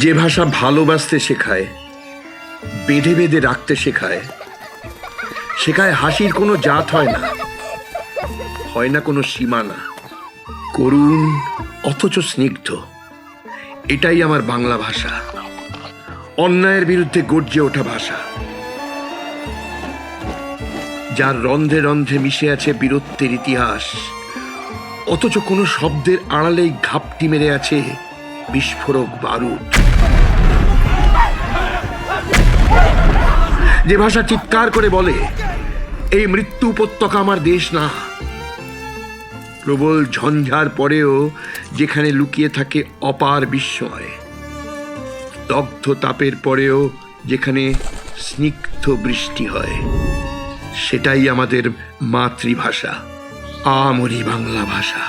যে ভাষা ভালোবাসতে শেখায়, বেঁধে বেঁধে রাখতে শেখায়, শেখায় হাসির কোনো জাত হয় না, হয় না কোনো সীমানা, করুণ অথচ স্নিগ্ধ, এটাই আমার বাংলা ভাষা। অন্যায়ের বিরুদ্ধে গর্জে ওঠা ভাষা, যার রন্ধ্রে রন্ধ্রে মিশে আছে বীরত্বের ইতিহাস, অথচ কোনো শব্দের আড়ালেই ঘাপটি মেরে আছে বিস্ফোরক বারুদ। যে ভাষা চিৎকার করে বলে, এই মৃত্যু উপত্যকা আমার দেশ না। প্রবল ঝঞ্ঝার পরেও যেখানে লুকিয়ে থাকে অপার বিস্ময়, দগ্ধ তাপের পরেও যেখানে স্নিগ্ধ বৃষ্টি হয়, সেটাই আমাদের মাতৃভাষা, আমরি বাংলা ভাষা।